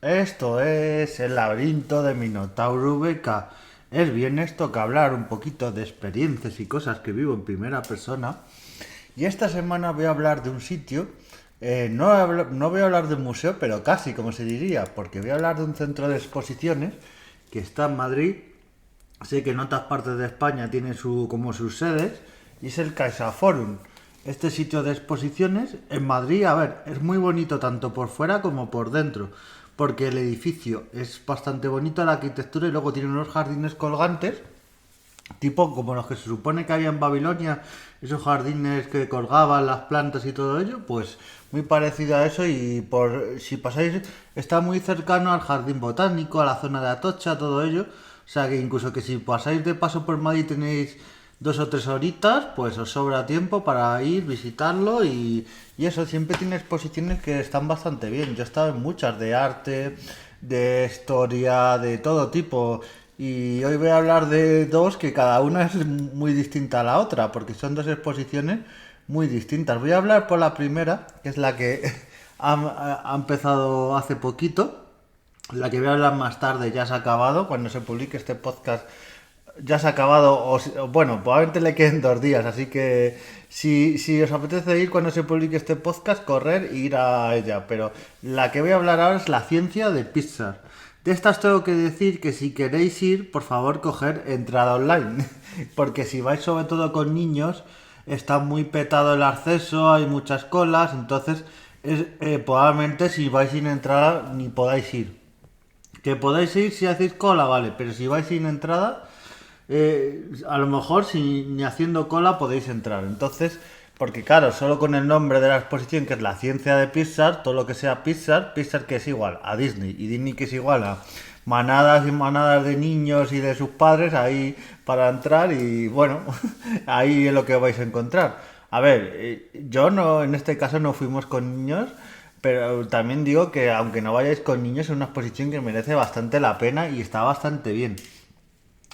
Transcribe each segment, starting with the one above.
Esto es el laberinto de Minotauro Beca. Es bien esto que hablar un poquito de experiencias y cosas que vivo en primera persona. Y esta semana voy a hablar de un sitio. No voy a hablar de un museo, pero casi, como se diría, porque voy a hablar de un centro de exposiciones que está en Madrid. Sé que en otras partes de España tiene como sus sedes, y es el CaixaForum. Este sitio de exposiciones en Madrid, a ver, es muy bonito tanto por fuera como por dentro, porque el edificio es bastante bonito, la arquitectura, y luego tiene unos jardines colgantes, tipo como los que se supone que había en Babilonia, esos jardines que colgaban las plantas y todo ello, pues muy parecido a eso. Y por si pasáis, está muy cercano al jardín botánico, a la zona de Atocha, todo ello. O sea que incluso que si pasáis de paso por Madrid tenéis 2 o 3 horitas, pues os sobra tiempo para ir, visitarlo. Y eso, siempre tiene exposiciones que están bastante bien. Yo he estado en muchas de arte, de historia, de todo tipo. Y hoy voy a hablar de dos que cada una es muy distinta a la otra, porque son dos exposiciones muy distintas. Voy a hablar por la primera, que es la que ha empezado hace poquito. La que voy a hablar más tarde ya se ha acabado. Cuando se publique este podcast ya se ha acabado. Bueno, probablemente le queden 2 días. Así que si os apetece ir cuando se publique este podcast, correr e ir a ella. Pero la que voy a hablar ahora es la ciencia de Pixar. De estas tengo que decir que si queréis ir, por favor, coger entrada online. Porque si vais sobre todo con niños, está muy petado el acceso, hay muchas colas. Entonces, probablemente si vais sin entrada ni podáis ir. Que podáis ir si hacéis cola, vale, pero si vais sin entrada, a lo mejor si ni haciendo cola podéis entrar. Entonces, porque claro, solo con el nombre de la exposición, que es la ciencia de Pixar, todo lo que sea Pixar, Pixar que es igual a Disney, y Disney que es igual a manadas y manadas de niños y de sus padres ahí para entrar. Y bueno, ahí es lo que vais a encontrar. A ver, yo no, en este caso no fuimos con niños, pero también digo que aunque no vayáis con niños, es una exposición que merece bastante la pena y está bastante bien.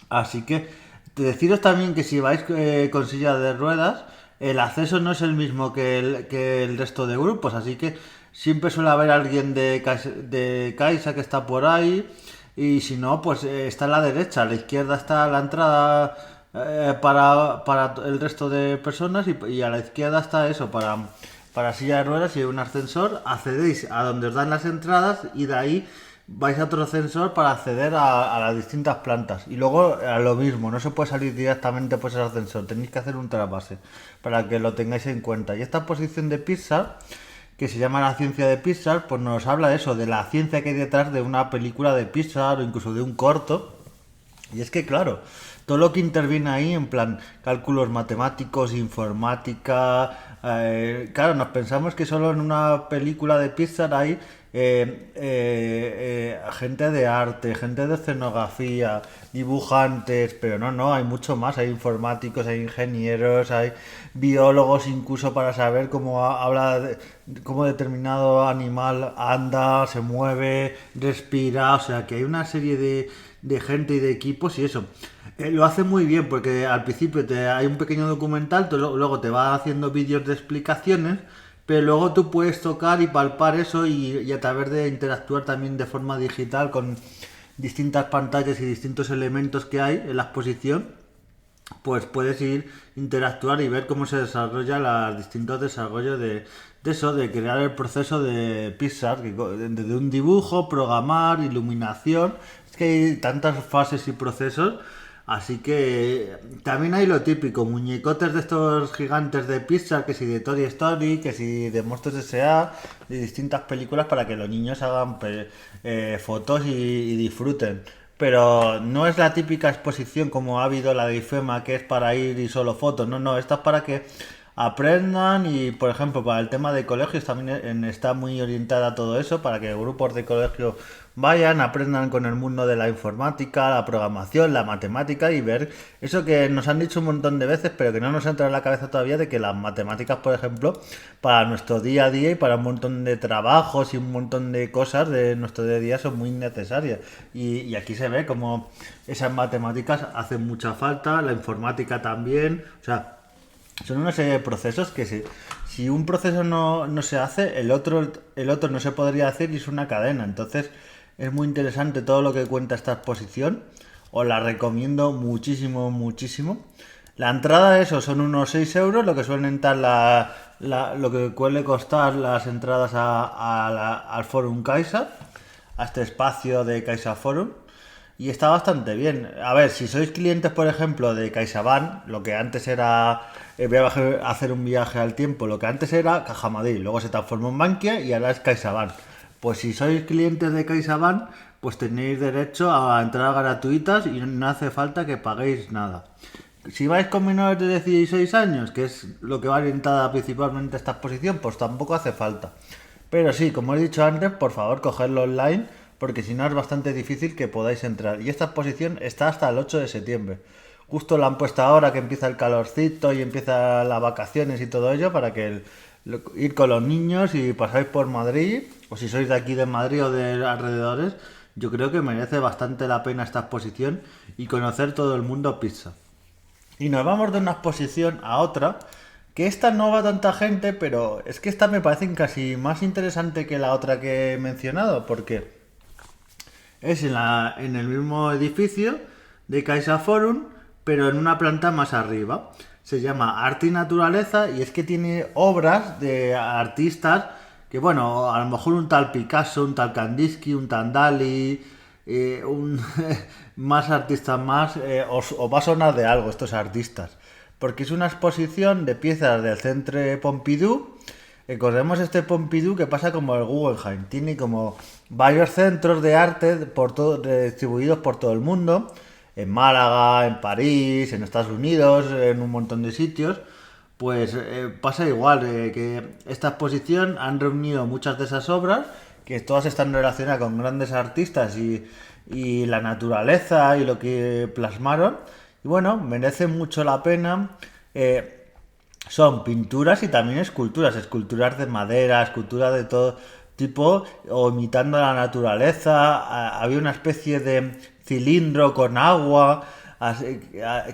Así que deciros también que si vais con silla de ruedas, el acceso no es el mismo que el resto de grupos, así que siempre suele haber alguien de Caixa que está por ahí. Y si no, pues está a la derecha, a la izquierda está la entrada para el resto de personas, y a la izquierda está eso, para silla de ruedas y un ascensor. Accedéis a donde os dan las entradas, y de ahí vais a otro ascensor para acceder a las distintas plantas. Y luego a lo mismo, no se puede salir directamente por ese ascensor, tenéis que hacer un trasvase para que lo tengáis en cuenta. Y esta posición de Pixar, que se llama La ciencia de Pixar, pues nos habla de eso, de la ciencia que hay detrás de una película de Pixar o incluso de un corto. Y es que, claro, todo lo que interviene ahí, en plan cálculos matemáticos, informática, claro, nos pensamos que solo en una película de Pixar hay gente de arte, gente de escenografía, dibujantes, pero no, no, hay mucho más, hay informáticos, hay ingenieros, hay biólogos incluso para saber cómo cómo determinado animal anda, se mueve, respira. O sea que hay una serie de gente y de equipos, y eso. Lo hace muy bien porque al principio hay un pequeño documental, luego te va haciendo vídeos de explicaciones, pero luego tú puedes tocar y palpar eso, y a través de interactuar también de forma digital con distintas pantallas y distintos elementos que hay en la exposición, pues puedes ir, interactuar y ver cómo se desarrolla los distintos desarrollos de eso, de crear el proceso de Pixar, desde un dibujo, programar, iluminación. Es que hay tantas fases y procesos. Así que también hay lo típico, muñecotes de estos gigantes de Pixar, que si de Toy Story, que si de Monstruos S.A., de distintas películas para que los niños hagan fotos y disfruten. Pero no es la típica exposición como ha habido la de IFEMA, que es para ir y solo fotos. No, no, esta es para que aprendan. Y, por ejemplo, para el tema de colegios también está muy orientada a todo eso, para que grupos de colegio vayan, aprendan con el mundo de la informática, la programación, la matemática, y ver eso que nos han dicho un montón de veces, pero que no nos entra en la cabeza todavía, de que las matemáticas, por ejemplo, para nuestro día a día y para un montón de trabajos y un montón de cosas de nuestro día a día son muy necesarias. Y aquí se ve como esas matemáticas hacen mucha falta, la informática también. O sea, son una serie de procesos que si un proceso no se hace, el otro no se podría hacer, y es una cadena. Entonces, Es muy interesante todo lo que cuenta esta exposición. Os la recomiendo muchísimo, muchísimo. La entrada, eso, son unos 6 euros, lo que suelen estar lo que suele costar las entradas al Forum Caixa, a este espacio de Caixa Forum. Y está bastante bien. A ver, si sois clientes, por ejemplo, de CaixaBank, lo que antes era, voy a hacer un viaje al tiempo, lo que antes era Caja Madrid, luego se transformó en Bankia y ahora es CaixaBank. Pues si sois clientes de CaixaBank, pues tenéis derecho a entradas gratuitas y no hace falta que paguéis nada. Si vais con menores de 16 años, que es lo que va orientada principalmente esta exposición, pues tampoco hace falta. Pero sí, como he dicho antes, por favor, cogedlo online, porque si no es bastante difícil que podáis entrar. Y esta exposición está hasta el 8 de septiembre. Justo la han puesto ahora que empieza el calorcito y empieza las vacaciones y todo ello, para que ir con los niños y pasáis por Madrid, o si sois de aquí de Madrid o de alrededores, yo creo que merece bastante la pena esta exposición y conocer todo el mundo pizza. Y nos vamos de una exposición a otra, que esta no va tanta gente, pero es que esta me parece casi más interesante que la otra que he mencionado, porque es en el mismo edificio de Caixa Forum, pero en una planta más arriba. Se llama Arte y Naturaleza y es que tiene obras de artistas que, bueno, a lo mejor un tal Picasso, un tal Kandinsky, un tal Dalí, más artistas más, os va a sonar de algo estos artistas. Porque es una exposición de piezas del Centre Pompidou. Recordemos este Pompidou que pasa como el Guggenheim. Tiene como varios centros de arte distribuidos por todo el mundo. En Málaga, en París, en Estados Unidos, en un montón de sitios. Pues pasa igual, que esta exposición han reunido muchas de esas obras, que todas están relacionadas con grandes artistas y la naturaleza y lo que plasmaron. Y bueno, merece mucho la pena. Son pinturas y también esculturas de madera, esculturas de todo tipo, o imitando la naturaleza. Había una especie de cilindro con agua,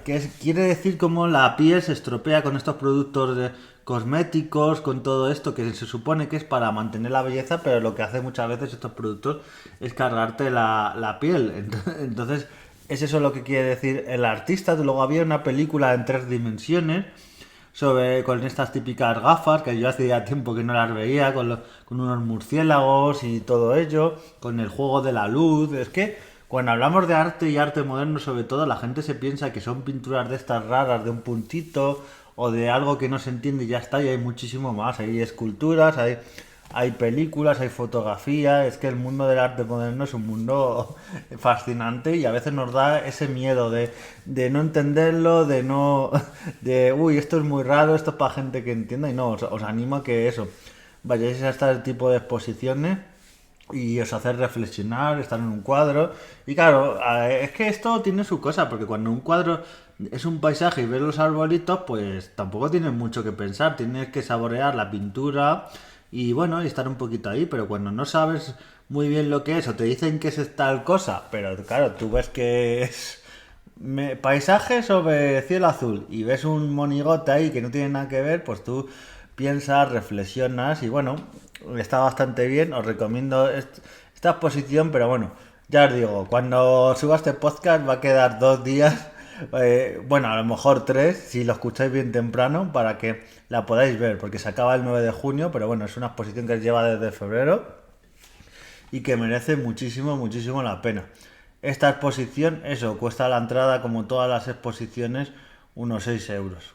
quiere decir cómo la piel se estropea con estos productos cosméticos, con todo esto que se supone que es para mantener la belleza, pero lo que hace muchas veces estos productos es cargarte la piel. Entonces, es eso lo que quiere decir el artista. Luego había una película en 3 dimensiones con estas típicas gafas que yo hacía tiempo que no las veía, con unos murciélagos y todo ello, con el juego de la luz. Es que cuando hablamos de arte y arte moderno, sobre todo, la gente se piensa que son pinturas de estas raras, de un puntito o de algo que no se entiende y ya está, y hay muchísimo más. Hay esculturas, hay películas, hay fotografía. Es que el mundo del arte moderno es un mundo fascinante y a veces nos da ese miedo de no entenderlo, uy, esto es muy raro, esto es para gente que entienda. Y no, os animo a que eso, vayáis a este tipo de exposiciones y os hace reflexionar, estar en un cuadro. Y claro, es que esto tiene su cosa, porque cuando un cuadro es un paisaje y ves los arbolitos, pues tampoco tienes mucho que pensar, tienes que saborear la pintura y bueno, y estar un poquito ahí. Pero cuando no sabes muy bien lo que es, o te dicen que es tal cosa, pero claro, tú ves que es paisaje sobre cielo azul y ves un monigote ahí que no tiene nada que ver, pues tú piensas, reflexionas y bueno, está bastante bien. Os recomiendo esta exposición, pero bueno, ya os digo, cuando suba este podcast va a quedar 2 días, bueno, a lo mejor 3, si lo escucháis bien temprano, para que la podáis ver, porque se acaba el 9 de junio, pero bueno, es una exposición que lleva desde febrero y que merece muchísimo, muchísimo la pena. Esta exposición, eso, cuesta la entrada, como todas las exposiciones, unos 6 euros.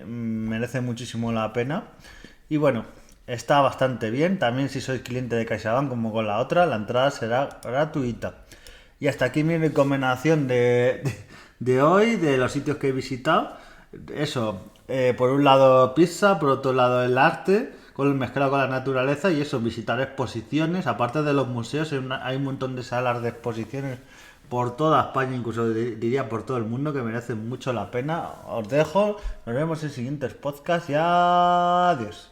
Merece muchísimo la pena. Y bueno, está bastante bien. También si sois cliente de CaixaBank, como con la otra, la entrada será gratuita. Y hasta aquí mi recomendación de hoy, de los sitios que he visitado. Eso, por un lado pizza, por otro lado el arte, mezclado con la naturaleza, y eso, visitar exposiciones. Aparte de los museos, hay un montón de salas de exposiciones por toda España, incluso diría por todo el mundo, que merecen mucho la pena. Os dejo, nos vemos en siguientes podcasts y adiós.